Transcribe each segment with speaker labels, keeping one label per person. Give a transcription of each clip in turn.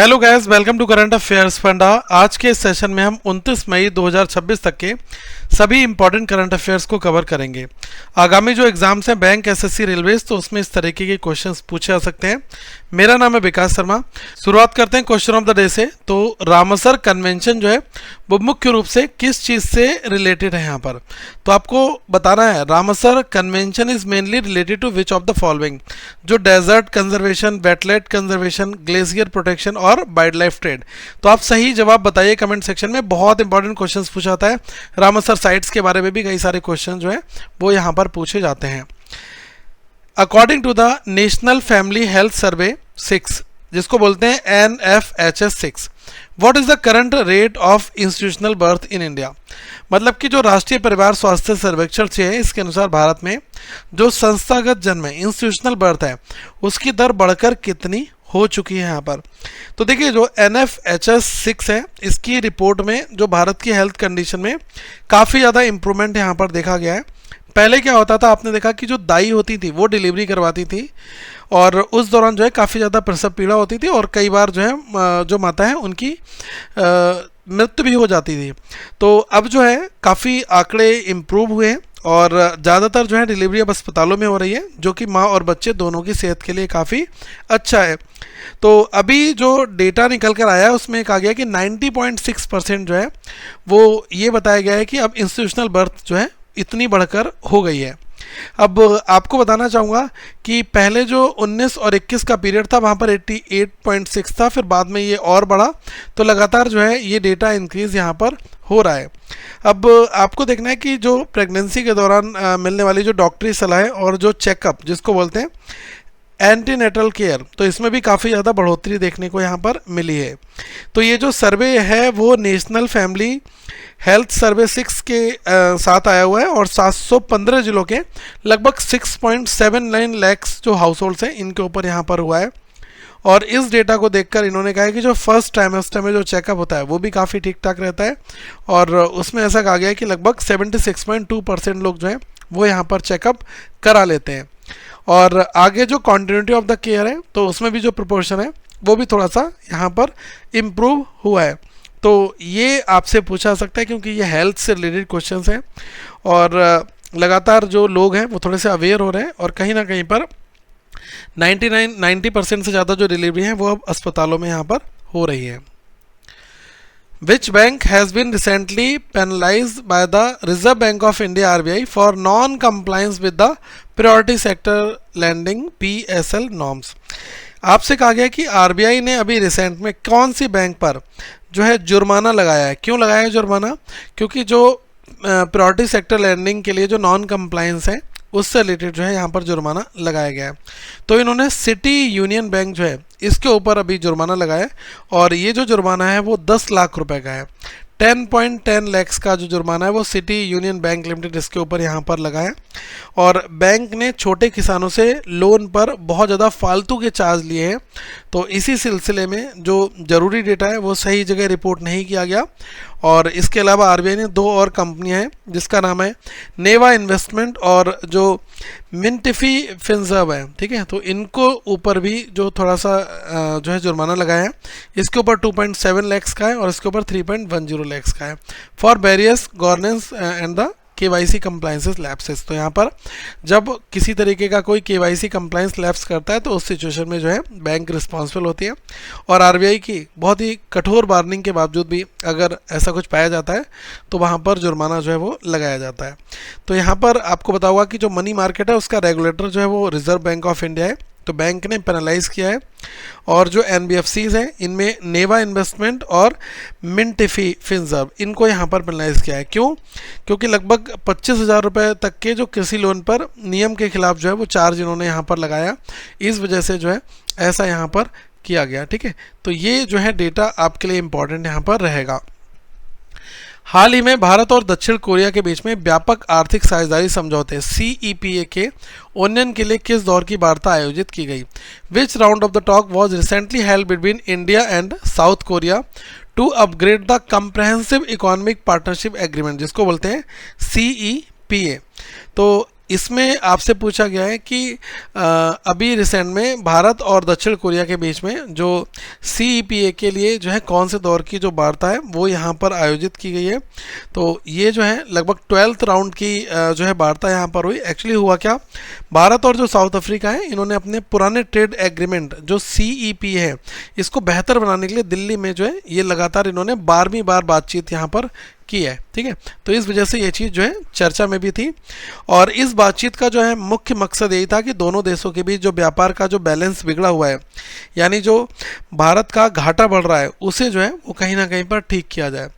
Speaker 1: Hello guys, welcome to current affairs funda. आज के session में हम 29 मई 2026 तक के सभी इंपॉर्टेंट करंट अफेयर्स को कवर करेंगे। आगामी जो एग्जाम्स हैं बैंक, एसएससी, रेलवेज, तो उसमें इस तरीके के क्वेश्चंस पूछे जा सकते हैं। मेरा नाम है विकास शर्मा। शुरुआत करते हैं क्वेश्चन ऑफ द डे से। तो रामसर कन्वेंशन जो है वो मुख्य रूप से किस चीज़ से रिलेटेड है यहाँ पर, तो आपको बताना है Ramsar convention is mainly related to which of the following, जो desert conservation, wetland conservation, glacier protection और वाइल्ड लाइफ ट्रेड। तो आप सही जवाब बताइए कमेंट सेक्शन में। बहुत इंपॉर्टेंट क्वेश्चंस पूछा जाता है। रामसर साइट्स के बारे में भी कई सारे क्वेश्चन जो है वो यहाँ पर पूछे जाते हैं। According to the national family health survey 6, जिसको बोलते हैं NFHS 6, what is the current rate of institutional birth in India. मतलब कि जो राष्ट्रीय परिवार स्वास्थ्य सर्वेक्षण से है, इसके अनुसार भारत में जो संस्थागत जन्म है, इंस्टीट्यूशनल बर्थ है, उसकी दर बढ़कर कितनी हो चुकी है यहाँ पर। तो देखिए जो NFHS 6 है, इसकी रिपोर्ट में जो भारत की हेल्थ कंडीशन में काफ़ी ज़्यादा इंप्रूवमेंट यहाँ पर देखा गया है। पहले क्या होता था, आपने देखा कि जो दाई होती थी वो डिलीवरी करवाती थी और उस दौरान जो है काफ़ी ज़्यादा प्रसव पीड़ा होती थी और कई बार जो है जो माता है उनकी मृत्यु भी हो जाती थी। तो अब जो है काफ़ी आंकड़े इम्प्रूव हुए हैं और ज़्यादातर जो है डिलीवरी अब अस्पतालों में हो रही है, जो कि माँ और बच्चे दोनों की सेहत के लिए काफ़ी अच्छा है। तो अभी जो डेटा निकल कर आया है उसमें कहा गया कि 90.6% जो है वो ये बताया गया है कि अब इंस्टीट्यूशनल बर्थ जो है इतनी बढ़कर हो गई है। अब आपको बताना चाहूँगा कि पहले जो 19 और 21 का पीरियड था वहाँ पर 88.6 था, फिर बाद में ये और बढ़ा, तो लगातार जो है ये डेटा इंक्रीज़ यहाँ पर हो रहा है। अब आपको देखना है कि जो प्रेगनेंसी के दौरान मिलने वाली जो डॉक्टरी सलाह और जो चेकअप, जिसको बोलते हैं एंटीनेटल केयर, तो इसमें भी काफ़ी ज़्यादा बढ़ोतरी देखने को यहाँ पर मिली है। तो ये जो सर्वे है वो नेशनल फैमिली हेल्थ सर्वे 6 के साथ आया हुआ है और 715 जिलों के लगभग 6.79 लाख जो हाउस होल्ड्स हैं इनके ऊपर यहाँ पर हुआ है। और इस डेटा को देखकर इन्होंने कहा है कि जो फर्स्ट ट्राइमेस्टर में जो चेकअप होता है वो भी काफ़ी ठीक ठाक रहता है और उसमें ऐसा कहा गया है कि लगभग 76.2% लोग जो हैं वो यहाँ पर चेकअप करा लेते हैं। और आगे जो कॉन्टिन्यूटी ऑफ द केयर है तो उसमें भी जो प्रोपोर्शन है वो भी थोड़ा सा यहाँ पर इम्प्रूव हुआ है। तो ये आपसे पूछा जा सकता है क्योंकि ये हेल्थ से रिलेटेड क्वेश्चंस हैं और लगातार जो लोग हैं वो थोड़े से अवेयर हो रहे हैं और कहीं ना कहीं पर 90% से ज़्यादा जो डिलीवरी है वो अब अस्पतालों में यहाँ पर हो रही है। Which bank has been recently penalized by the Reserve Bank of India (RBI) for non-compliance with the Priority Sector Lending (PSL) norms? आपसे कहा गया कि आरबीआई ने अभी रिसेंट में कौन सी बैंक पर जो है जुर्माना लगाया है। क्यों लगाया है जुर्माना? क्योंकि जो प्रायोरिटी सेक्टर लैंडिंग के लिए जो नॉन कंप्लायंस है उससे रिलेटेड जो है यहाँ पर जुर्माना लगाया गया है। तो इन्होंने सिटी यूनियन बैंक जो है इसके ऊपर अभी जुर्माना लगाया है और ये जो जुर्माना है वो 10 लाख रुपए का है। 10.10 लाख का जो जुर्माना है वो सिटी यूनियन बैंक लिमिटेड इसके ऊपर यहाँ पर लगा है। और बैंक ने छोटे किसानों से लोन पर बहुत ज़्यादा फालतू के चार्ज लिए हैं। तो इसी सिलसिले में जो ज़रूरी डेटा है वो सही जगह रिपोर्ट नहीं किया गया। और इसके अलावा आरबीआई ने 2 और कंपनियां हैं जिसका नाम है नेवा इन्वेस्टमेंट और जो मिंटिफी फिनसर्व है, ठीक है, तो इनको ऊपर भी जो थोड़ा सा जो है जुर्माना लगाया है। इसके ऊपर 2.7 लाख का है और इसके ऊपर 3.10 लाख का है for various governance and the KYC compliances lapses. तो यहाँ पर जब किसी तरीके का कोई केवाईसी कंप्लायंस लैप्स करता है तो उस सिचुएशन में जो है बैंक रिस्पॉन्सिबल होती है और आरबीआई की बहुत ही कठोर वार्निंग के बावजूद भी अगर ऐसा कुछ पाया जाता है तो वहाँ पर जुर्माना जो है वो लगाया जाता है। तो यहाँ पर आपको बताऊंगा कि जो मनी मार्केट है उसका रेगुलेटर जो है वो रिजर्व बैंक ऑफ इंडिया है। तो बैंक ने पेनलाइज किया है और जो एनबीएफसीज हैं इनमें नेवा इन्वेस्टमेंट और मिंटिफी फिनसर्व इनको यहाँ पर पेनलाइज किया है। क्यों? क्योंकि लगभग 25,000 रुपये तक के जो कृषि लोन पर नियम के खिलाफ जो है वो चार्ज इन्होंने यहाँ पर लगाया, इस वजह से जो है ऐसा यहाँ पर किया गया। ठीक है, तो ये जो है डेटा आपके लिए इम्पॉर्टेंट यहाँ पर रहेगा। हाल ही में भारत और दक्षिण कोरिया के बीच में व्यापक आर्थिक साझेदारी समझौते CEPA के उन्नयन के लिए किस दौर की वार्ता आयोजित की गई? Which round of the talk was recently held between India and South Korea to upgrade the comprehensive economic partnership agreement, जिसको बोलते हैं CEPA। तो इसमें आपसे पूछा गया है कि अभी रिसेंट में भारत और दक्षिण कोरिया के बीच में जो CEPA के लिए जो है कौन से दौर की जो वार्ता है वो यहाँ पर आयोजित की गई है। तो ये जो है लगभग 12th राउंड की जो है वार्ता यहाँ पर हुई। एक्चुअली हुआ क्या, भारत और जो साउथ अफ्रीका है इन्होंने अपने पुराने ट्रेड एग्रीमेंट जो CEPA है इसको बेहतर बनाने के लिए दिल्ली में जो है ये लगातार इन्होंने 12वीं बार बातचीत यहाँ पर की है। ठीक है, तो इस वजह से ये चीज़ जो है चर्चा में भी थी और इस बातचीत का जो है मुख्य मकसद यही था कि दोनों देशों के बीच जो व्यापार का जो बैलेंस बिगड़ा हुआ है, यानी जो भारत का घाटा बढ़ रहा है उसे जो है वो कहीं ना कहीं पर ठीक किया जाए।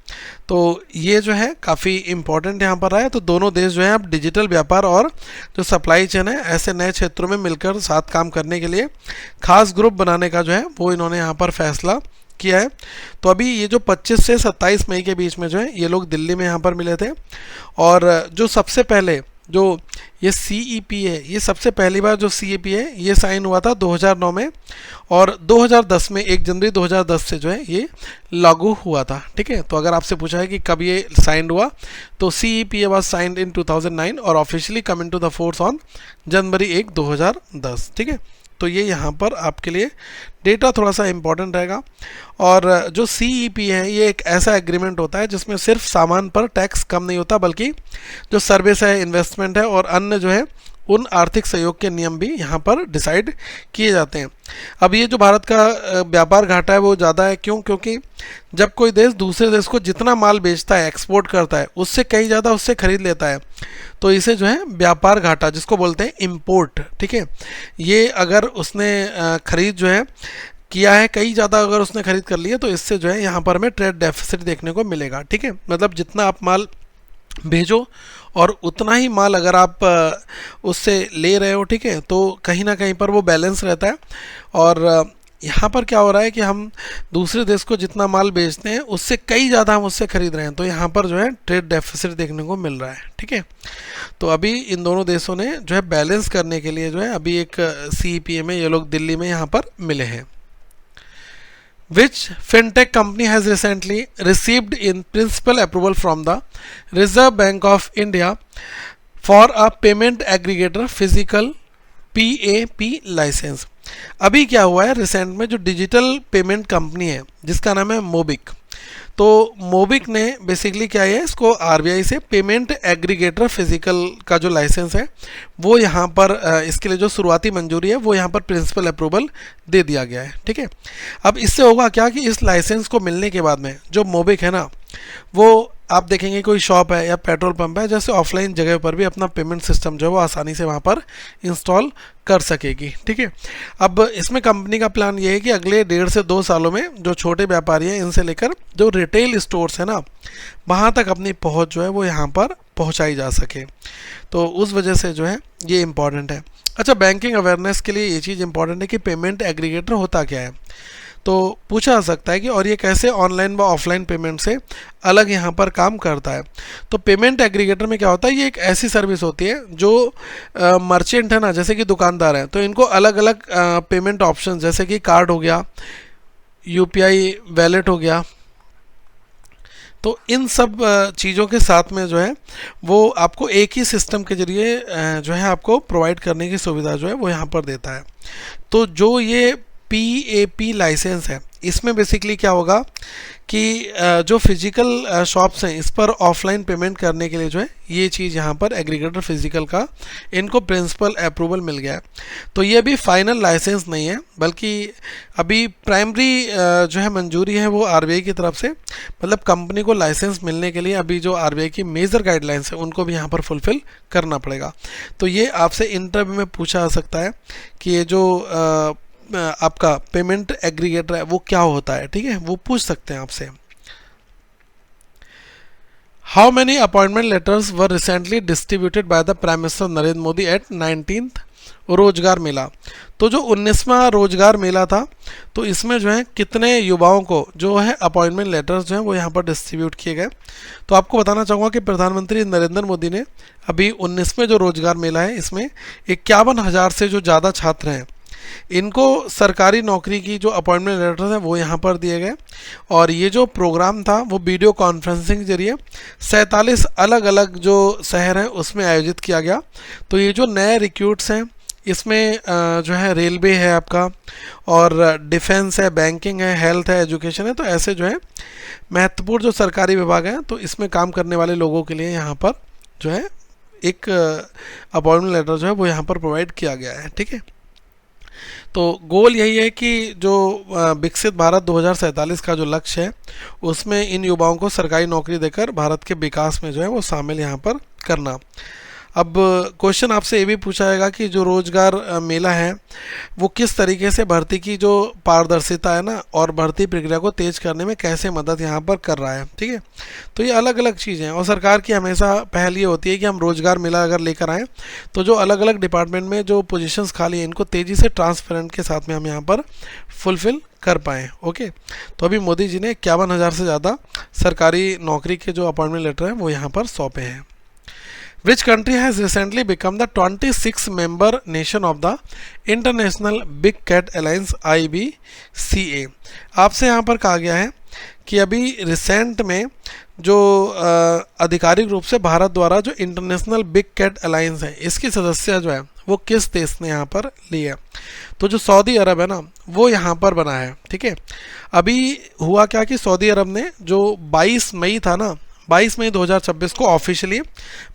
Speaker 1: तो ये जो है काफ़ी इम्पोर्टेंट यहाँ पर है। तो दोनों देश जो है अब डिजिटल व्यापार और जो सप्लाई चेन है ऐसे नए क्षेत्रों में मिलकर साथ काम करने के लिए खास ग्रुप बनाने का जो है वो इन्होंने यहाँ पर फैसला किया है। तो अभी ये जो 25 से 27 मई के बीच में जो है ये लोग दिल्ली में यहाँ पर मिले थे और जो सबसे पहले जो ये CEPA है, ये सबसे पहली बार जो CEPA है ये साइन हुआ था 2009 में और 2010 में 1 जनवरी 2010 से जो है ये लागू हुआ था। ठीक है, तो अगर आपसे पूछा है कि कब ये साइन हुआ तो CEPA वाज साइंड इन 2009 और officially come into the force on January 1, 2010। ठीक है, तो ये यहाँ पर आपके लिए डेटा थोड़ा सा इम्पॉर्टेंट रहेगा। और जो CEPA है ये एक ऐसा एग्रीमेंट होता है जिसमें सिर्फ सामान पर टैक्स कम नहीं होता बल्कि जो सर्विस है, इन्वेस्टमेंट है और अन्य जो है उन आर्थिक सहयोग के नियम भी यहाँ पर डिसाइड किए जाते हैं। अब ये जो भारत का व्यापार घाटा है वो ज़्यादा है, क्यों? क्योंकि जब कोई देश दूसरे देश को जितना माल बेचता है, एक्सपोर्ट करता है, उससे कहीं ज़्यादा उससे खरीद लेता है तो इसे जो है व्यापार घाटा जिसको बोलते हैं इम्पोर्ट। ठीक है, ये अगर उसने खरीद जो है किया है कई ज़्यादा, अगर उसने खरीद कर लिया तो इससे जो है यहाँ पर हमें ट्रेड डेफिसिट देखने को मिलेगा। ठीक है, मतलब जितना आप माल भेजो और उतना ही माल अगर आप उससे ले रहे हो, ठीक है, तो कहीं ना कहीं पर वो बैलेंस रहता है। और यहाँ पर क्या हो रहा है कि हम दूसरे देश को जितना माल बेचते हैं उससे कई ज़्यादा हम उससे खरीद रहे हैं, तो यहाँ पर जो है ट्रेड डेफिसिट देखने को मिल रहा है। ठीक है, तो अभी इन दोनों देशों ने जो है बैलेंस करने के लिए जो है अभी एक CEPA में ये लोग दिल्ली में यहाँ पर मिले हैं। Which fintech company has recently received in principal approval from the Reserve Bank of India for a payment aggregator physical PAP license? अभी क्या हुआ है, रिसेंट में जो डिजिटल पेमेंट कंपनी है जिसका नाम है मोबिक, तो मोबिक ने बेसिकली क्या है इसको RBI से पेमेंट एग्रीगेटर फिजिकल का जो लाइसेंस है वो यहाँ पर इसके लिए जो शुरुआती मंजूरी है वो यहाँ पर प्रिंसिपल अप्रूवल दे दिया गया है। ठीक है, अब इससे होगा क्या कि इस लाइसेंस को मिलने के बाद में जो मोबिक है ना वो आप देखेंगे कोई शॉप है या पेट्रोल पंप है जैसे ऑफलाइन जगह पर भी अपना पेमेंट सिस्टम जो है वो आसानी से वहाँ पर इंस्टॉल कर सकेगी। ठीक है, अब इसमें कंपनी का प्लान ये है कि अगले 1.5 से 2 सालों में जो छोटे व्यापारी हैं इनसे लेकर जो रिटेल स्टोर्स है ना वहाँ तक अपनी पहुँच जो है वो यहाँ पर पहुँचाई जा सके, तो उस वजह से जो है ये इम्पॉर्टेंट है। अच्छा, बैंकिंग अवेयरनेस के लिए ये चीज़ इंपॉर्टेंट है कि पेमेंट एग्रीगेटर होता क्या है, तो पूछा जा सकता है कि और ये कैसे ऑनलाइन व ऑफलाइन पेमेंट से अलग यहाँ पर काम करता है। तो पेमेंट एग्रीगेटर में क्या होता है, ये एक ऐसी सर्विस होती है जो मर्चेंट है ना, जैसे कि दुकानदार हैं, तो इनको अलग अलग पेमेंट ऑप्शन जैसे कि कार्ड हो गया, UPI वैलेट हो गया, तो इन सब चीज़ों के साथ में जो है वो आपको एक ही सिस्टम के जरिए जो है आपको प्रोवाइड करने की सुविधा जो है वो यहाँ पर देता है। तो जो ये PAP लाइसेंस है इसमें बेसिकली क्या होगा कि जो फिजिकल शॉप्स हैं इस पर ऑफलाइन पेमेंट करने के लिए जो है ये चीज़ यहाँ पर एग्रीगेटर फिजिकल का इनको प्रिंसिपल अप्रूवल मिल गया है। तो ये अभी फाइनल लाइसेंस नहीं है बल्कि अभी प्राइमरी जो है मंजूरी है वो RBI की तरफ से, मतलब कंपनी को लाइसेंस मिलने के लिए अभी जो RBI की मेजर गाइडलाइंस है उनको भी यहाँ पर फुलफिल करना पड़ेगा। तो ये आपसे इंटरव्यू में पूछा जा सकता है कि ये जो आपका पेमेंट एग्रीगेटर है वो क्या होता है। ठीक है, वो पूछ सकते हैं आपसे। How many appointment letters were recently distributed by the prime minister Narendra Modi at 19th Rozgar मेला? तो जो 19वां रोजगार मेला था तो इसमें जो है कितने युवाओं को जो है अपॉइंटमेंट लेटर्स जो हैं वो यहाँ पर डिस्ट्रीब्यूट किए गए। तो आपको बताना चाहूँगा कि प्रधानमंत्री नरेंद्र मोदी ने अभी 19वें जो रोजगार मेला है इसमें 51,000 से जो ज़्यादा छात्र हैं इनको सरकारी नौकरी की जो अपॉइंटमेंट लेटर्स हैं वो यहाँ पर दिए गए, और ये जो प्रोग्राम था वो वीडियो कॉन्फ्रेंसिंग के जरिए 47 अलग अलग जो शहर हैं उसमें आयोजित किया गया। तो ये जो नए रिक्रूट्स हैं इसमें जो है रेलवे है आपका, और डिफेंस है, बैंकिंग है, हेल्थ है, एजुकेशन है, तो ऐसे जो है महत्वपूर्ण जो सरकारी विभाग हैं तो इसमें काम करने वाले लोगों के लिए यहाँ पर जो है एक अपॉइंटमेंट लेटर जो है वो यहाँ पर प्रोवाइड किया गया है। ठीक है, तो गोल यही है कि जो विकसित भारत 2047 का जो लक्ष्य है उसमें इन युवाओं को सरकारी नौकरी देकर भारत के विकास में जो है वो शामिल यहाँ पर करना। अब क्वेश्चन आपसे ये भी पूछा जाएगा कि जो रोजगार मेला है वो किस तरीके से भर्ती की जो पारदर्शिता है ना और भर्ती प्रक्रिया को तेज करने में कैसे मदद यहाँ पर कर रहा है। ठीक है, तो ये अलग अलग चीज़ें हैं, और सरकार की हमेशा पहल ये होती है कि हम रोजगार मेला अगर लेकर आएँ तो जो अलग अलग डिपार्टमेंट में जो पोजीशंस खाली हैं इनको तेज़ी से ट्रांसपेरेंट के साथ में हम यहाँ पर फुलफ़िल कर पाएँ। ओके, तो अभी मोदी जी ने 51,000 से ज़्यादा सरकारी नौकरी के जो अपॉइंटमेंट लेटर हैं वो यहाँ पर सौंपे हैं। Which country has recently become the 26th member nation of the International Big Cat Alliance IBCA? आपसे यहाँ पर कहा गया है कि अभी रिसेंट में जो आधिकारिक रूप से भारत द्वारा जो इंटरनेशनल बिग कैट अलायंस है इसकी सदस्य जो है वो किस देश ने यहाँ पर ली है। तो जो सऊदी अरब है ना वो यहाँ पर बना है। ठीक है, अभी हुआ क्या कि सऊदी अरब ने जो 22 मई था ना, 22 मई 2026 को ऑफिशियली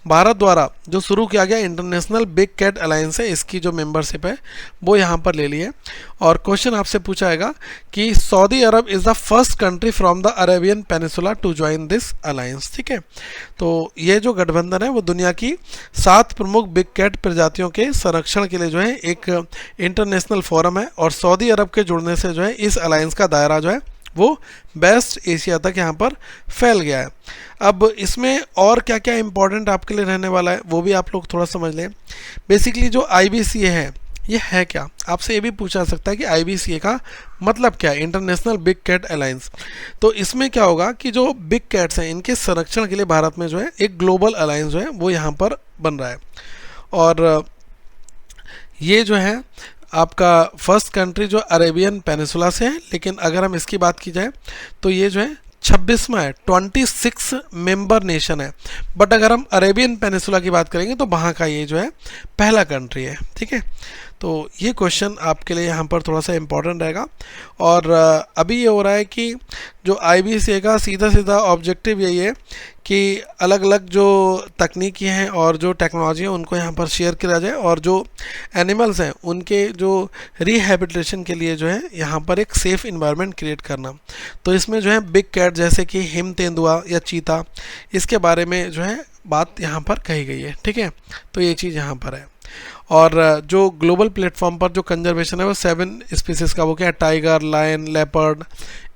Speaker 1: भारत द्वारा जो शुरू किया गया इंटरनेशनल बिग कैट अलायंस है इसकी जो मेंबरशिप है वो यहाँ पर ले ली है। और क्वेश्चन आपसे पूछा जाएगा कि Saudi Arab is the first country from the Arabian peninsula to join this alliance. ठीक है, तो ये जो गठबंधन है वो दुनिया की 7 प्रमुख बिग कैट प्रजातियों के संरक्षण के लिए जो है एक इंटरनेशनल फोरम है, और सऊदी अरब के जुड़ने से जो है इस अलायंस का दायरा जो है वो बेस्ट एशिया तक यहाँ पर फैल गया है। अब इसमें और क्या क्या इंपॉर्टेंट आपके लिए रहने वाला है वो भी आप लोग थोड़ा समझ लें। बेसिकली जो IBCA है ये है क्या, आपसे ये भी पूछा जा सकता है कि IBCA का मतलब क्या है, इंटरनेशनल बिग कैट अलायंस। तो इसमें क्या होगा कि जो बिग कैट्स हैं इनके संरक्षण के लिए भारत में जो है एक ग्लोबल अलायंस जो है वो यहाँ पर बन रहा है, और ये जो है आपका फर्स्ट कंट्री जो अरेबियन पेनिसुला से है, लेकिन अगर हम इसकी बात की जाए तो ये जो है 26वां है, 26 मेंबर नेशन है, बट अगर हम अरेबियन पेनिसुला की बात करेंगे तो वहाँ का ये जो है पहला कंट्री है। ठीक है, तो ये क्वेश्चन आपके लिए यहाँ पर थोड़ा सा इम्पोर्टेंट रहेगा। और अभी ये हो रहा है कि जो IBCA का सीधा सीधा ऑब्जेक्टिव यही है कि अलग अलग जो तकनीकी हैं और जो टेक्नोलॉजी है उनको यहाँ पर शेयर किया जाए, और जो एनिमल्स हैं उनके जो रिहेबिलिटेशन के लिए जो है यहाँ पर एक सेफ़ इन्वायरमेंट क्रिएट करना। तो इसमें जो है बिग कैट जैसे कि हिम तेंदुआ या चीता, इसके बारे में जो है बात यहाँ पर कही गई है। ठीक है, तो ये चीज़ यहाँ पर है। और जो ग्लोबल प्लेटफॉर्म पर जो कंजर्वेशन है वो 7 स्पीसीज का, वो क्या है, tiger, lion, leopard,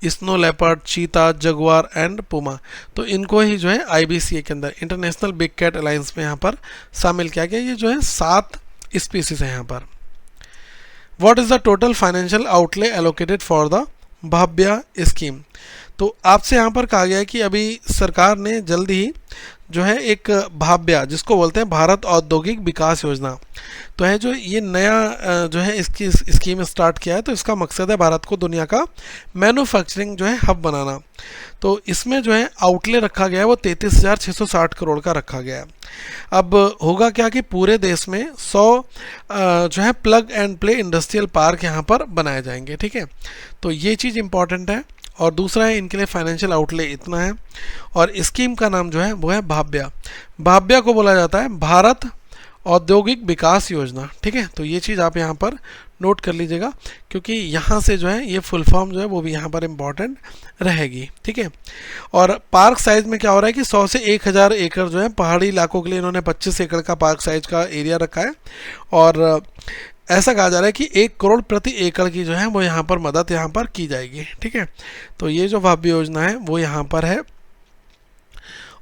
Speaker 1: snow leopard, cheetah, jaguar and puma. तो इनको ही जो है IBCA के अंदर इंटरनेशनल बिग कैट अलायंस में यहाँ पर शामिल किया गया। ये जो है 7 स्पीसीज है यहाँ पर। What is the total financial outlay allocated for the Bhavya scheme. तो आपसे यहाँ पर कहा गया है कि अभी सरकार ने जल्दी ही जो है एक भाव्या, जिसको बोलते हैं भारत औद्योगिक विकास योजना, तो है जो ये नया जो है इसकी स्कीम स्टार्ट किया है। तो इसका मकसद है भारत को दुनिया का मैन्युफैक्चरिंग जो है हब बनाना। तो इसमें जो है आउटले रखा गया है वो 33,660 करोड़ का रखा गया है। अब होगा क्या कि पूरे देश में 100 जो है plug and play industrial park यहाँ पर बनाए जाएंगे। ठीक है, तो ये चीज़ इंपॉर्टेंट है। और दूसरा है इनके लिए फाइनेंशियल आउटले इतना है, और स्कीम का नाम जो है वो है भाव्या। भाव्या को बोला जाता है भारत औद्योगिक विकास योजना। ठीक है, तो ये चीज़ आप यहाँ पर नोट कर लीजिएगा, क्योंकि यहाँ से जो है ये फुल फॉर्म जो है वो भी यहाँ पर इम्पॉर्टेंट रहेगी। ठीक है, और पार्क साइज में क्या हो रहा है कि 100 से 1000 एकड़ जो है पहाड़ी इलाकों के लिए इन्होंने 25 एकड़ का पार्क साइज का एरिया रखा है, और ऐसा कहा जा रहा है कि 1 करोड़ प्रति एकड़ की जो है वो यहाँ पर मदद यहाँ पर की जाएगी। ठीक है, तो ये जो भाव्य योजना है वो यहाँ पर है।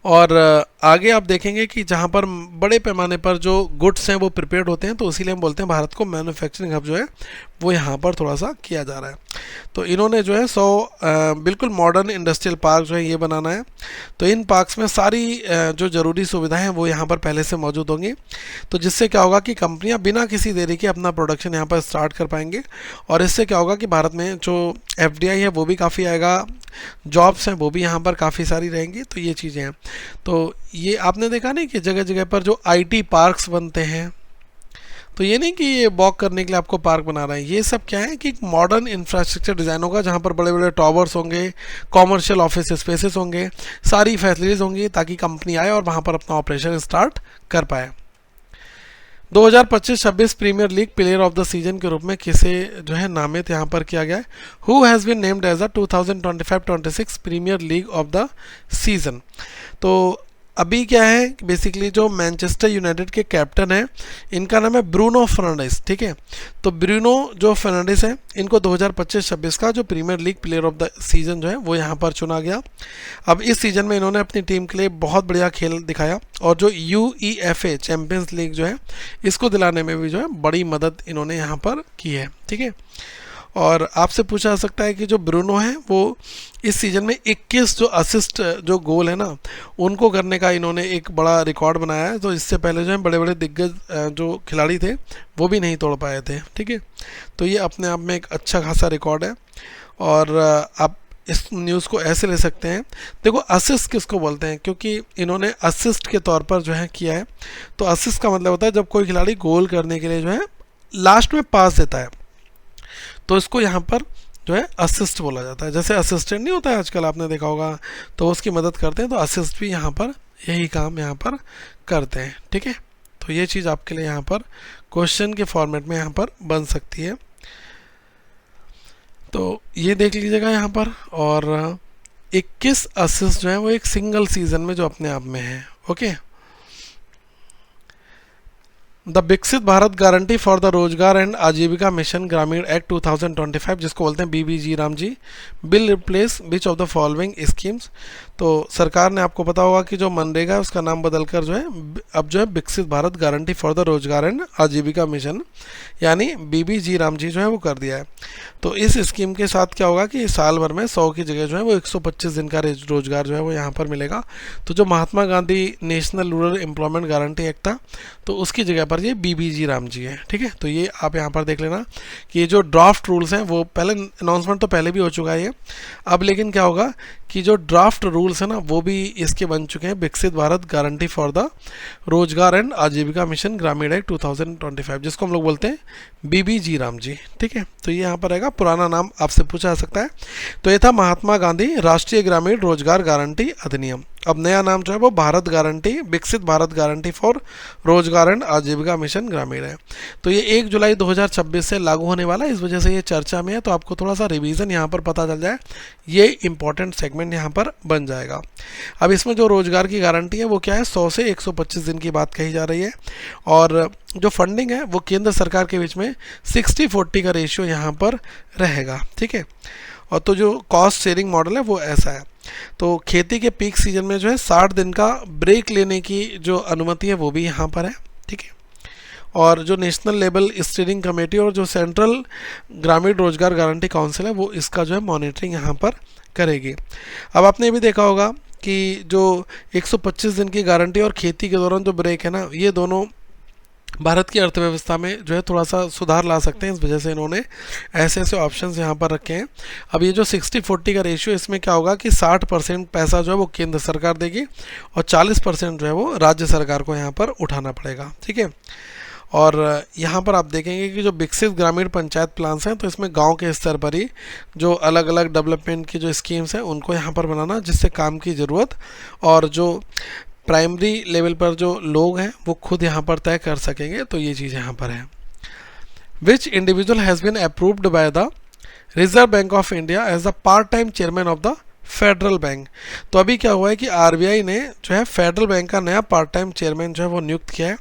Speaker 1: और आगे आप देखेंगे कि जहाँ पर बड़े पैमाने पर जो गुड्स हैं वो प्रिपेयर्ड होते हैं, तो इसीलिए हम बोलते हैं भारत को मैन्युफैक्चरिंग हब जो है वो यहाँ पर थोड़ा सा किया जा रहा है। तो इन्होंने जो है 100 बिल्कुल मॉडर्न इंडस्ट्रियल पार्क जो है ये बनाना है। तो इन पार्क्स में सारी जो ज़रूरी सुविधाएं हैं वो यहाँ पर पहले से मौजूद होंगी, तो जिससे क्या होगा कि कंपनियाँ बिना किसी देरी के अपना प्रोडक्शन यहाँ पर स्टार्ट कर पाएंगे। और इससे क्या होगा कि भारत में जो FDI है वो भी काफ़ी आएगा, जॉब्स हैं वो भी यहाँ पर काफ़ी सारी रहेंगी। तो ये चीज़ें हैं। तो ये आपने देखा नहीं कि जगह जगह पर जो IT पार्क्स बनते हैं, तो ये नहीं कि ये वॉक करने के लिए आपको पार्क बना रहे हैं, ये सब क्या है कि एक मॉडर्न इंफ्रास्ट्रक्चर डिज़ाइन होगा जहाँ पर बड़े बड़े टावर्स होंगे, कॉमर्शियल ऑफिस स्पेसेस होंगे, सारी फैसिलिटीज़ होंगी ताकि कंपनी आए और वहाँ पर अपना ऑपरेशन स्टार्ट कर पाए। 2025-26 premier league player of the season के रूप में किसे जो है नामित यहाँ पर किया गया है? Who has been named as the 2025-26 premier league of the season. तो अभी क्या है बेसिकली जो मैनचेस्टर यूनाइटेड के कैप्टन हैं इनका नाम है ब्रूनो फर्नांडिस, ठीक है। तो ब्रूनो जो फर्नांडिस है इनको 2025-26 का जो premier league player of the season जो है वो यहाँ पर चुना गया। अब इस सीजन में इन्होंने अपनी टीम के लिए बहुत बढ़िया खेल दिखाया और जो UEFA चैम्पियंस लीग जो है इसको दिलाने में भी जो है बड़ी मदद इन्होंने यहाँ पर की है, ठीक है। और आपसे पूछा जा सकता है कि जो ब्रूनो है वो इस सीज़न में 21 जो असिस्ट जो गोल है ना उनको करने का इन्होंने एक बड़ा रिकॉर्ड बनाया है। तो इससे पहले जो है बड़े बड़े दिग्गज जो खिलाड़ी थे वो भी नहीं तोड़ पाए थे, ठीक है। तो ये अपने आप में एक अच्छा खासा रिकॉर्ड है। और आप इस न्यूज़ को ऐसे ले सकते हैं, देखो असिस्ट किसको बोलते हैं, क्योंकि इन्होंने असिस्ट के तौर पर जो है किया है। तो असिस्ट का मतलब होता है जब कोई खिलाड़ी गोल करने के लिए जो है लास्ट में पास देता है, तो इसको यहाँ पर जो है असिस्ट बोला जाता है। जैसे असिस्टेंट नहीं होता है आजकल, आपने देखा होगा, तो उसकी मदद करते हैं, तो असिस्ट भी यहाँ पर यही काम यहाँ पर करते हैं, ठीक है। तो ये चीज़ आपके लिए यहाँ पर क्वेश्चन के फॉर्मेट में यहाँ पर बन सकती है। तो ये देख लीजिएगा यहाँ पर। और 21 असिस्ट जो है वो एक सिंगल सीजन में जो अपने आप में है, okay. The Viksit Bharat guarantee for the Rozgar and Ajeevika mission Gramin act 2025 जिसको बोलते हैं BBG RAM G bill replace which of the following schemes. तो सरकार ने, आपको पता होगा कि जो मनरेगा है उसका नाम बदलकर जो है अब जो है विकसित Bharat guarantee for the Rozgar and Ajeevika mission यानी BBG राम जी जो है वो कर दिया है। तो इस स्कीम के साथ क्या होगा कि साल भर में 100 की जगह जो है वो 125 दिन का रोजगार जो है वो यहाँ पर मिलेगा। तो जो Mahatma Gandhi national rural employment guarantee act था तो उसकी जगह पर ये BBG राम जी है, ठीक है। तो ये आप यहाँ पर देख लेना कि ये जो ड्राफ्ट रूल्स हैं वो पहले अनाउंसमेंट तो पहले भी हो चुका है ये, अब लेकिन क्या होगा कि जो ड्राफ्ट रूल्स है ना वो भी इसके बन चुके हैं, विकसित Bharat guarantee for the Rozgar and Ajeevika mission Gramin act 2025 जिसको हम लोग बोलते हैं BBG राम जी, ठीक है। तो ये यहाँ पर आएगा, पुराना नाम आपसे पूछा जा सकता है। तो ये था महात्मा गांधी राष्ट्रीय ग्रामीण रोजगार गारंटी अधिनियम। अब नया नाम जो है वो भारत गारंटी, विकसित भारत गारंटी फॉर रोजगार एंड आजीविका मिशन ग्रामीण है। तो ये 1 जुलाई 2026 से लागू होने वाला है, इस वजह से ये चर्चा में है। तो आपको थोड़ा सा रिवीजन यहाँ पर पता चल जाए, ये इंपॉर्टेंट सेगमेंट यहाँ पर बन जाएगा। अब इसमें जो रोजगार की गारंटी है वो क्या है, 100 से 125 दिन की बात कही जा रही है। और जो फंडिंग है वो केंद्र सरकार के बीच में 60-40 का रेशियो यहाँ पर रहेगा, ठीक है। और तो जो कॉस्ट शेयरिंग मॉडल है वो ऐसा है। तो खेती के पीक सीजन में जो है 60 दिन का ब्रेक लेने की जो अनुमति है वो भी यहाँ पर है, ठीक है। और जो नेशनल लेवल स्टीयरिंग कमेटी और जो सेंट्रल ग्रामीण रोजगार गारंटी काउंसिल है वो इसका जो है मॉनिटरिंग यहाँ पर करेगी। अब आपने ये भी देखा होगा कि जो 125 दिन की गारंटी और खेती के दौरान जो ब्रेक है ना, ये दोनों भारत की अर्थव्यवस्था में जो है थोड़ा सा सुधार ला सकते हैं। इस वजह से इन्होंने ऐसे ऐसे ऑप्शंस यहाँ पर रखे हैं। अब ये जो 60-40 का रेशियो, इसमें क्या होगा कि 60% पैसा जो है वो केंद्र सरकार देगी और 40% जो है वो राज्य सरकार को यहाँ पर उठाना पड़ेगा, ठीक है। और यहाँ पर आप देखेंगे कि जो विकसित ग्रामीण पंचायत प्लान्स हैं तो इसमें गांव के स्तर पर ही जो अलग अलग डेवलपमेंट की जो स्कीम्स हैं उनको यहाँ पर बनाना, जिससे काम की ज़रूरत और जो प्राइमरी लेवल पर जो लोग हैं वो खुद यहाँ पर तय कर सकेंगे। तो ये चीज़ यहाँ पर है। Which individual has been approved by the Reserve Bank of India as the part time chairman of the Federal Bank. तो अभी क्या हुआ है कि RBI ने जो है फेडरल बैंक का नया पार्ट टाइम चेयरमैन जो है वो नियुक्त किया है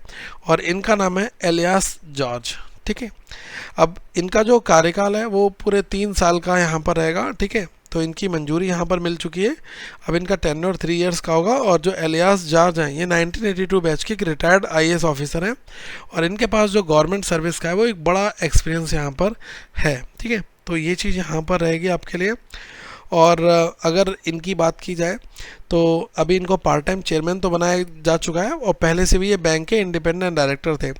Speaker 1: और इनका नाम है एलियास जॉर्ज, ठीक है। अब इनका जो कार्यकाल है वो पूरे 3 साल का यहाँ पर रहेगा, ठीक है। तो इनकी मंजूरी यहाँ पर मिल चुकी है। अब इनका टेन्योर 3 इयर्स का होगा। और जो एलियास जॉर्ज हैं ये 1982 बैच के एक रिटायर्ड आईएएस ऑफिसर हैं और इनके पास जो गवर्नमेंट सर्विस का है वो एक बड़ा एक्सपीरियंस यहाँ पर है। ठीक है, तो ये चीज़ यहाँ पर रहेगी आपके लिए। और अगर इनकी बात की जाए तो अभी इनको पार्ट टाइम चेयरमैन तो बनाया जा चुका है और पहले से भी ये बैंक के इंडिपेंडेंट डायरेक्टर थे।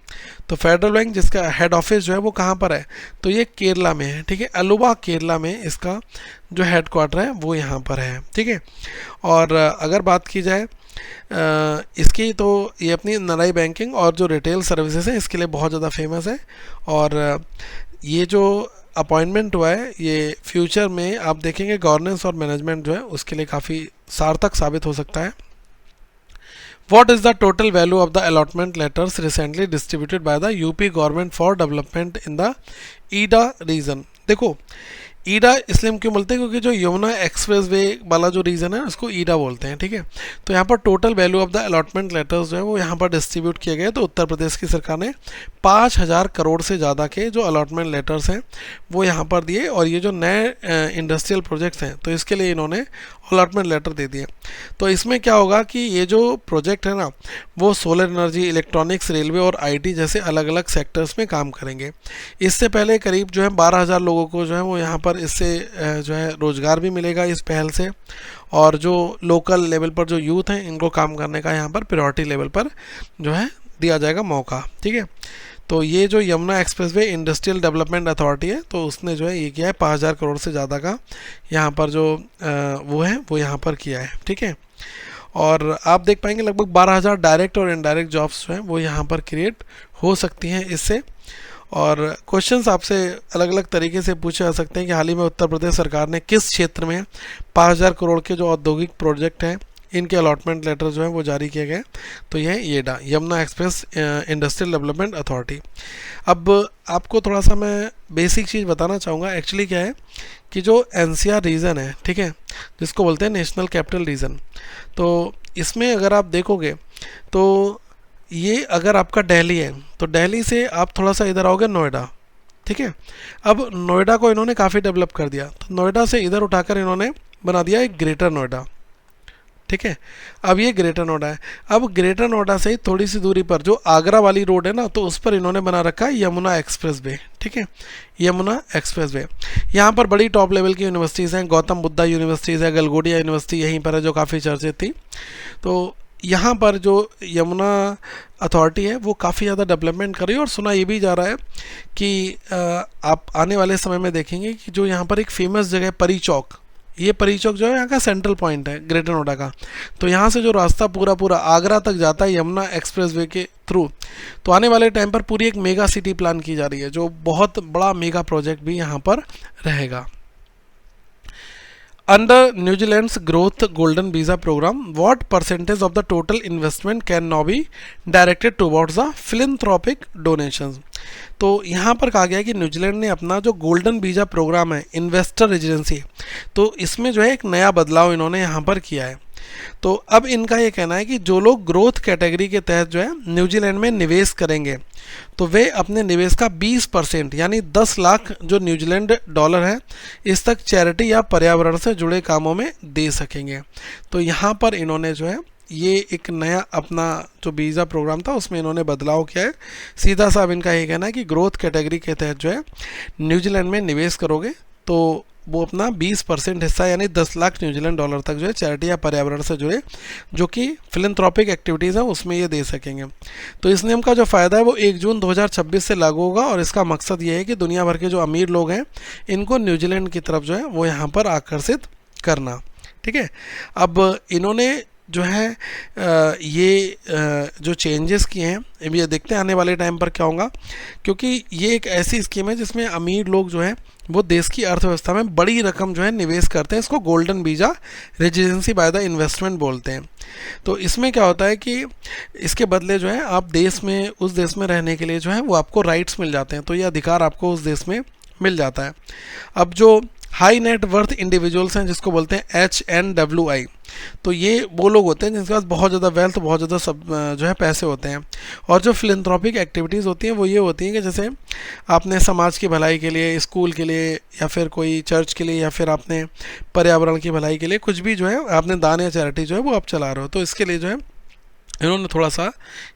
Speaker 1: तो फेडरल बैंक जिसका हेड ऑफिस जो है वो कहाँ पर है, तो ये केरला में है। ठीक है, अलुवा केरला में इसका जो हेड क्वार्टर है वो यहाँ पर है। ठीक है, और अगर बात की जाए इसकी तो ये अपनी नराई बैंकिंग और जो रिटेल सर्विसेज है इसके लिए बहुत ज़्यादा फेमस है। और ये जो अपॉइंटमेंट हुआ है ये फ्यूचर में आप देखेंगे गवर्नेंस और मैनेजमेंट जो है उसके लिए काफ़ी सार्थक साबित हो सकता है। What is the total value of the allotment letters recently distributed by the UP government for development in the Ida region? देखो ईडा इसलिए हम क्यों बोलते हैं क्योंकि जो यमुना एक्सप्रेस वे वाला जो रीजन है उसको ईडा बोलते हैं। ठीक है, तो यहाँ पर total value of the allotment letters जो है वो यहाँ पर डिस्ट्रीब्यूट किए गए। तो उत्तर प्रदेश की सरकार ने 5000 करोड़ से ज़्यादा के जो अलॉटमेंट लेटर्स हैं वो यहाँ पर दिए। और ये जो नए इंडस्ट्रियल प्रोजेक्ट्स हैं तो इसके लिए इन्होंने अलॉटमेंट लेटर दे दिए। तो इसमें क्या होगा कि ये जो प्रोजेक्ट है ना वो सोलर एनर्जी, इलेक्ट्रॉनिक्स, रेलवे और आईटी जैसे अलग अलग सेक्टर्स में काम करेंगे। इससे पहले करीब जो है 12000 लोगों को जो है वो यहाँ पर इससे जो है रोज़गार भी मिलेगा इस पहल से। और जो लोकल लेवल पर जो यूथ हैं इनको काम करने का यहाँ पर प्रायोरिटी लेवल पर जो है दिया जाएगा मौका। ठीक है, तो ये जो Yamuna expressway industrial development authority है तो उसने जो है ये किया है 5000 करोड़ से ज़्यादा का यहाँ पर जो वो है वो यहाँ पर किया है। ठीक है, और आप देख पाएंगे लगभग 12000 डायरेक्ट और इनडायरेक्ट जॉब्स जो हैं वो यहाँ पर क्रिएट हो सकती हैं इससे। और क्वेश्चंस आपसे अलग अलग तरीके से पूछे जा सकते हैं कि हाल ही में उत्तर प्रदेश सरकार ने किस क्षेत्र में 5000 करोड़ के जो औद्योगिक प्रोजेक्ट हैं इनके अलॉटमेंट लेटर जो है वो जारी किए गए। तो यह है येडा, Yamuna express industrial development authority. अब आपको थोड़ा सा मैं बेसिक चीज़ बताना चाहूँगा। एक्चुअली क्या है कि जो एनसीआर रीजन है, ठीक है, जिसको बोलते हैं नेशनल कैपिटल रीजन, तो इसमें अगर आप देखोगे तो ये अगर आपका दिल्ली है तो दिल्ली से आप थोड़ा सा इधर आओगे नोएडा। ठीक है, अब नोएडा को इन्होंने काफ़ी डेवलप कर दिया तो नोएडा से इधर उठाकर इन्होंने बना दिया एक ग्रेटर नोएडा। ठीक है, अब ये ग्रेटर नोएडा है। अब ग्रेटर नोएडा से थोड़ी सी दूरी पर जो आगरा वाली रोड है ना तो उस पर इन्होंने बना रखा है यमुना एक्सप्रेस वे। ठीक है, यमुना एक्सप्रेस वे। यहाँ पर बड़ी टॉप लेवल की यूनिवर्सिटीज़ हैं, गौतम बुद्धा यूनिवर्सिटीज़ है, गलगोटिया यूनिवर्सिटी यहीं पर है जो काफ़ी चर्चित थी। तो यहाँ पर जो यमुना अथॉरिटी है वो काफ़ी ज़्यादा डेवलपमेंट कर रही है। और सुना ये भी जा रहा है कि आप आने वाले समय में देखेंगे कि जो यहाँ पर एक फेमस जगह परी चौक, ये परी चौक जो है यहाँ का सेंट्रल पॉइंट है ग्रेटर नोएडा का। तो यहाँ से जो रास्ता पूरा आगरा तक जाता है यमुना एक्सप्रेसवे के थ्रू, तो आने वाले टाइम पर पूरी एक मेगा सिटी प्लान की जा रही है जो बहुत बड़ा मेगा प्रोजेक्ट भी यहाँ पर रहेगा। Under New Zealand's growth golden visa program, what percentage of the total investment can now be directed towards the philanthropic donations? तो यहाँ पर कहा गया है कि न्यूजीलैंड ने अपना जो गोल्डन वीज़ा प्रोग्राम है इन्वेस्टर रेजिडेंसी, तो इसमें जो है एक नया बदलाव इन्होंने यहाँ पर किया है। तो अब इनका ये कहना है कि जो लोग ग्रोथ कैटेगरी के तहत जो है न्यूजीलैंड में निवेश करेंगे तो वे अपने निवेश का 20% यानी 10 लाख जो न्यूजीलैंड डॉलर है इस तक चैरिटी या पर्यावरण से जुड़े कामों में दे सकेंगे। तो यहाँ पर इन्होंने जो है ये एक नया अपना जो वीज़ा प्रोग्राम था उसमें इन्होंने बदलाव किया है। सीधा सा इनका ये कहना है कि ग्रोथ कैटेगरी के तहत जो है न्यूजीलैंड में निवेश करोगे तो वो अपना 20% हिस्सा यानी 10 लाख न्यूजीलैंड डॉलर तक जो है चैरिटी या पर्यावरण से जुड़े जो कि फिलैंथ्रोपिक एक्टिविटीज़ हैं उसमें ये दे सकेंगे। तो इस नियम का जो फ़ायदा है वो 1 जून 2026 से लागू होगा और इसका मकसद ये है कि दुनिया भर के जो अमीर लोग हैं इनको न्यूजीलैंड की तरफ जो है वो यहाँ पर आकर्षित करना। ठीक है, अब इन्होंने जो है ये जो चेंजेस किए हैं ये देखते हैं आने वाले टाइम पर क्या होगा, क्योंकि ये एक ऐसी स्कीम है जिसमें अमीर लोग जो है वो देश की अर्थव्यवस्था में बड़ी रकम जो है निवेश करते हैं। इसको golden visa residency by the investment बोलते हैं। तो इसमें क्या होता है कि इसके बदले जो है आप देश में उस देश में रहने के लिए जो है वो आपको राइट्स मिल जाते हैं, तो ये अधिकार आपको उस देश में मिल जाता है। अब जो हाई नेट वर्थ इंडिविजुअल्स हैं जिसको बोलते हैं HNWI। तो ये वो लोग होते हैं जिनके पास बहुत ज़्यादा वेल्थ, बहुत ज़्यादा सब जो है पैसे होते हैं। और जो फिलैंथ्रोपिक एक्टिविटीज़ होती हैं वो ये होती हैं कि जैसे आपने समाज की भलाई के लिए, स्कूल के लिए, या फिर कोई चर्च के लिए, या फिर आपने पर्यावरण की भलाई के लिए कुछ भी जो है आपने दान या चैरिटी जो है वो आप चला रहे हो, तो इसके लिए जो है इन्होंने थोड़ा सा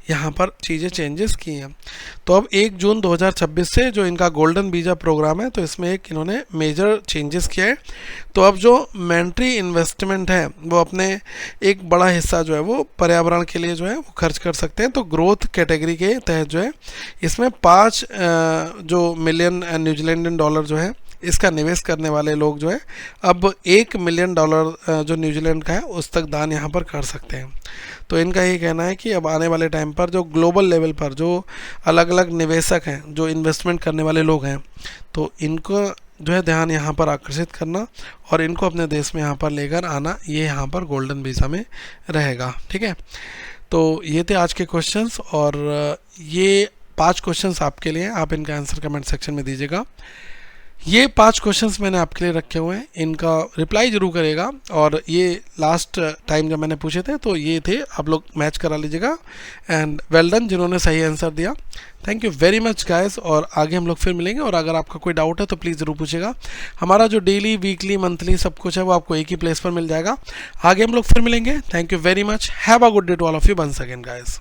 Speaker 1: यहाँ पर चीज़ें चेंजेस की हैं। तो अब 1 जून 2026 से जो इनका गोल्डन वीज़ा प्रोग्राम है, तो इसमें एक इन्होंने मेजर चेंजेस किया है। तो अब जो मैंट्री इन्वेस्टमेंट है वो अपने एक बड़ा हिस्सा जो है वो पर्यावरण के लिए जो है वो खर्च कर सकते हैं। तो ग्रोथ कैटेगरी के तहत जो है इसमें 5 जो मिलियन न्यूजीलैंडन डॉलर जो है इसका निवेश करने वाले लोग जो है अब $1 मिलियन जो न्यूजीलैंड का है उस तक दान यहाँ पर कर सकते हैं। तो इनका ये कहना है कि अब आने वाले टाइम पर जो ग्लोबल लेवल पर जो अलग अलग निवेशक हैं, जो इन्वेस्टमेंट करने वाले लोग हैं, तो इनको जो है ध्यान यहाँ पर आकर्षित करना और इनको अपने देश में यहाँ पर लेकर आना, ये यहाँ पर गोल्डन वीज़ा में रहेगा। ठीक है, तो ये थे आज के क्वेश्चंस और ये 5 क्वेश्चंस आपके लिए, आप इनका आंसर कमेंट सेक्शन में दीजिएगा। ये 5 क्वेश्चंस मैंने आपके लिए रखे हुए हैं, इनका रिप्लाई जरूर करेगा। और ये लास्ट टाइम जब मैंने पूछे थे तो ये थे, आप लोग मैच करा लीजिएगा। एंड वेल डन जिन्होंने सही आंसर दिया, thank you very much guys. और आगे हम लोग फिर मिलेंगे, और अगर आपका कोई डाउट है तो प्लीज़ ज़रूर पूछेगा। हमारा जो डेली, वीकली, मंथली सब कुछ है वो आपको एक ही प्लेस पर मिल जाएगा। आगे हम लोग फिर मिलेंगे। Thank you very much, have a good day to all of you once again guys.